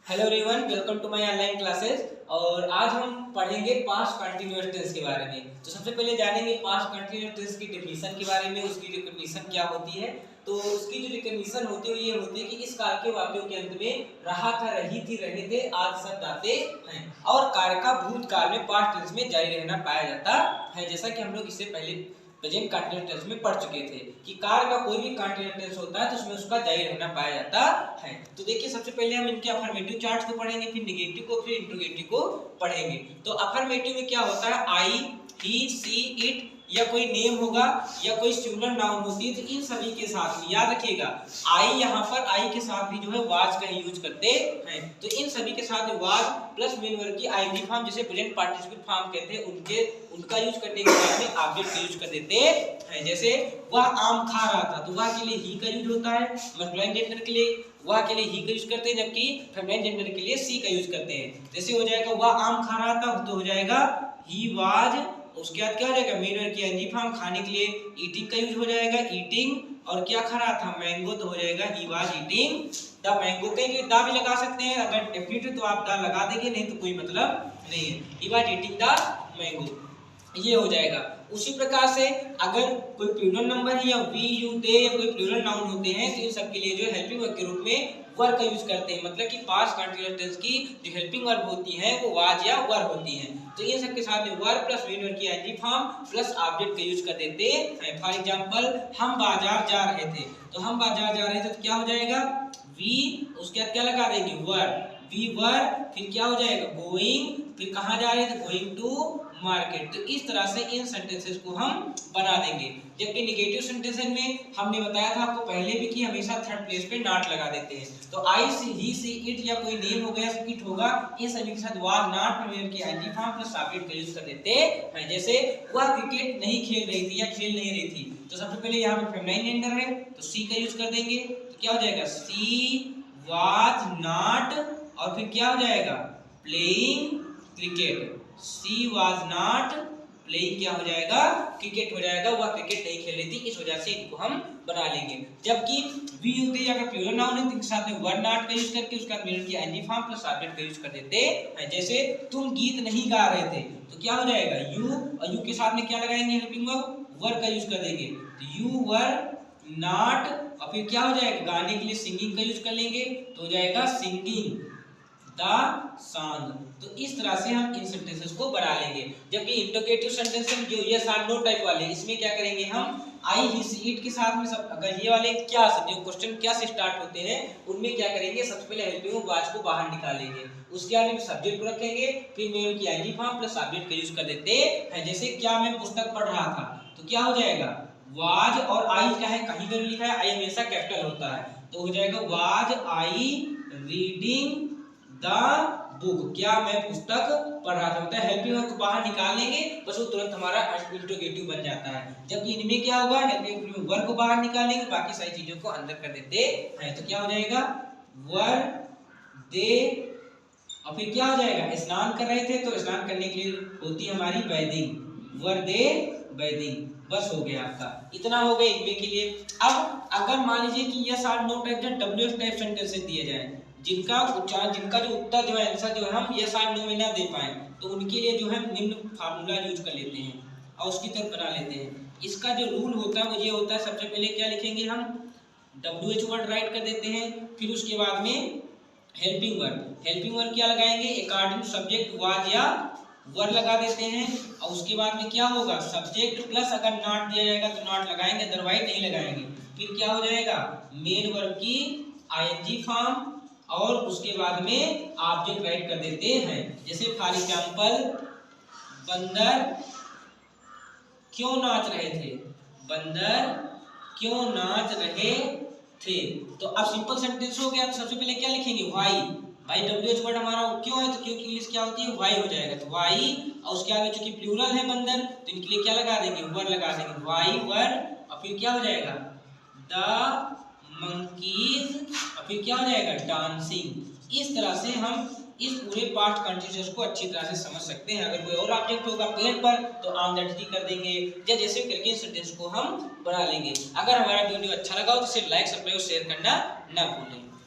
Hello everyone, welcome to my online classes. और आज हम पढ़ेंगे पास्ट कंटीन्यूअस टेंस के बारे में। तो सबसे पहले जानेंगे पास्ट कंटीन्यूअस टेंस की डेफिनेशन के बारे में, उसकी रिकॉग्निशन क्या होती है। तो उसकी जो रिकॉग्निशन होती है ये होती है कि इस काल के वाक्यों के अंत में रहा था, रही थी, रहे थे आदि शब्द आते हैं और कार्य का भूतकाल में पास्ट टेंस में जारी रहना पाया जाता है। जैसा कि हम लोग इससे पहले प्रेजेंट कंटीन्यूअस टेंस में पढ़ चुके थे कि कार्य का कोई भी कंटीन्यूअस टेंस होता है तो उसमें उसका जारी रहना पाया जाता है। तो देखिए, सबसे पहले हम इनके अफर्मेटिव चार्ट्स को पढ़ेंगे, फिर नेगेटिव को, फिर इंट्रोगेटिव को पढ़ेंगे। तो अफर्मेटिव में क्या होता है, आई, ही, सी, इट या कोई नेम होगा या कोई सिंगुलर नाउन होती है तो इन सभी के साथ में याद रखिएगा आई, यहाँ पर आई के साथ भी जो है वाज का यूज करते हैं। तो इन सभी के साथ वाज प्लस मेन वर्ब की आईएनजी फॉर्म जिसे प्रेजेंट पार्टिसिपल फॉर्म कहते हैं उनका यूज करने के बाद में ऑब्जेक्ट का यूज कर देते हैं। जैसे वह आम खा रहा था तो वह के लिए ही का यूज होता है, मस्कुलाइन जेंडर के लिए वह के लिए ही का यूज करते हैं, जबकि फेमिनाइन जेंडर के लिए सी का यूज करते हैं। जैसे हो जाएगा वह आम खा रहा था तो हो जाएगा ही वाज, उसके बाद क्या हो जाएगा मेन वर्ब की एनजी फॉर्म खाने के लिए ईटिंग का यूज हो जाएगा, ईटिंग, और क्या खा रहा था मैंगो तो हो जाएगा he was eating the mango. कहीं दा भी लगा सकते हैं, अगर डेफिनेट तो आप दा लगा देंगे, नहीं तो कोई मतलब नहीं है, he was eating the mango, ये हो जाएगा। उसी प्रकार से अगर कोई प्लूरल नंबर है या वी, यू, दे या कोई प्लूरल नाउन होते हैं तो इन सब के लिए जो हेल्पिंग वर्ब के रूप में वर का यूज करते हैं। मतलब कि पास्ट कंटीन्यूअस टेंस की जो हेल्पिंग वर्ब होती है वो वाज या वर होती है। तो इन सब के साथ में वर प्लस मेन वर्ब की एनजी फॉर्म प्लस ऑब्जेक्ट का यूज कर देते हैं। फॉर एग्जांपल हम बाजार जा रहे थे तो हम बाजार जा रहे थे तो क्या हो जाएगा वी, उसके बाद क्या लगा देंगे वर, वी वर, फिर क्या हो जाएगा गोइंग, फिर कहाँ जा रहे थे गोइंग टू मार्केट। तो इस तरह से इन सेंटेंसेस को हम बना देंगे। जबकि नेगेटिव सेंटेंस में हमने बताया था आपको पहले भी कि हमेशा थर्ड प्लेस पे नॉट लगा देते हैं। तो आई, सी, ही, सी, इट या कोई नेम हो गया, इट होगा, ये सभी के साथ वाज नॉट प्लूरल की एनजी फॉर्म प्लस ऑब्जेक्ट का यूज कर देते हैं। जैसे वह क्रिकेट नहीं खेल रही थी या खेल नहीं रही थी तो सबसे पहले यहाँ पे फेमिनाइन जेंडर है तो सी का यूज कर देंगे। तो क्या हो जाएगा सी वाज नॉट, और फिर क्या हो जाएगा playing cricket, she was not playing क्या हो जाएगा क्रिकेट हो जाएगा, वह क्रिकेट नहीं खेल रही थी, इस वजह से इनको हम बना लेंगे। जबकि वी होते या अगर प्लूरल नाउन है तो इनके साथ में वर नॉट का यूज करके उसका मेन की एनजी फॉर्म प्लस ऑब्जेक्ट का यूज कर देते हैं। जैसे तुम गीत नहीं गा रहे थे तो क्या हो जाएगा यू, और यू के साथ में क्या लगाएंगे हेल्पिंग वर्ब वर का यूज कर देंगे। तो यू वर नॉट, और फिर क्या हो जाएगा गाने के लिए सिंगिंग का यूज कर लेंगे तो हो जाएगा सिंगिंग द सॉन्ग। तो इस तरह से हम इन सेंटेंसेस को बना लेंगे। जबकि इंट्रोगेटिव सेंटेंस जो यस और नो टाइप वाले इसमें क्या करेंगे हम आई, ही, सी, इट के साथ में सब अगर ये वाले क्या से जो क्वेश्चन क्या से स्टार्ट होते हैं उनमें क्या करेंगे सबसे पहले हेल्पिंग वाज को बाहर निकालेंगे, उसके बाद में सब्जेक्ट को रखेंगे, फिर मेन की एनजी फॉर्म प्लस ऑब्जेक्ट का यूज कर देते हैं। जैसे क्या मैं पुस्तक पढ़ रहा था तो क्या हो जाएगा वाज, और आई क्या है कहीं पर लिखा है आई हमेशा कैपिटल होता है तो हो जाएगा was I reading the book, क्या मैं पुस्तक पढ़ रहा था। मतलब हेल्पिंग वर्ब को बाहर निकाल लेंगे बस वो तुरंत हमारा इंट्रोगेटिव बन जाता है। जबकि इनमें क्या होगा हेल्पिंग वर्ब को बाहर निकालेंगे बाकी सारी चीजों को अंदर कर देते हैं। तो क्या हो जाएगा वर दे, और फिर क्या हो जाएगा स्नान कर रहे थे तो स्नान करने के लिए होती है हमारी बैदिंग, वर दे बैदिंग। बस हो गया आपका, इतना हो गया इनमें के लिए। अब अगर मान लीजिए कि यस और नो टाइप या डब्ल्यूएस टाइप सेंटेंसेस दिए जाएं जिनका उच्चारण जिनका जो उत्तर जो है आंसर जो है हम यस और नो में ना दे पाए तो उनके लिए जो है निम्न फार्मूला यूज कर लेते हैं और उसकी तरफ बना लेते हैं। इसका जो रूल होता है वो ये होता है, सबसे पहले क्या लिखेंगे हम डब्ल्यूएच वर्ड राइट कर देते हैं, फिर उसके बाद में हेल्पिंग वर्ब क्या लगाएंगे अकॉर्डिंग टू सब्जेक्ट वाज या वर लगा देते हैं, और उसके बाद में क्या होगा सब्जेक्ट प्लस अगर नॉट दिया जाएगा तो नॉट लगाएंगे अदरवाइज नहीं लगाएंगे। फिर क्या हो जाएगा मेन वर्ब की आईएनजी फॉर्म और उसके बाद में ऑब्जेक्ट राइट कर देते हैं। जैसे फॉर एग्जांपल बंदर क्यों नाच रहे थे, बंदर क्यों नाच रहे थे। तो अब सिंपल सेंटेंस हो गया। तो सबसे पहले क्या लिखेंगे व्हाई, भाई डब्ल्यूएच वर्ड हमारा क्यों है तो क्यों की इंग्लिश क्या होती है व्हाई हो जाएगा तो व्हाई, और उसके आगे चूंकि प्लूरल है बंदर तो इनके लिए क्या लगा देंगे वर लगा देंगे व्हाई वर, और फिर क्या हो जाएगा द मंकीज, और फिर क्या हो जाएगा डांसिंग। इस तरह से हम इस पूरे पास्ट कंटीन्यूअस को अच्छी तरह से समझ सकते हैं। अगर कोई और ऑब्जेक्ट होगा पेड़ पर तो आम दैट कर देंगे या जैसे करके इस सेंटेंस को हम बना लेंगे। अगर हमारा वीडियो अच्छा लगा हो तो इसे लाइक सब्सक्राइब और शेयर करना ना भूलें।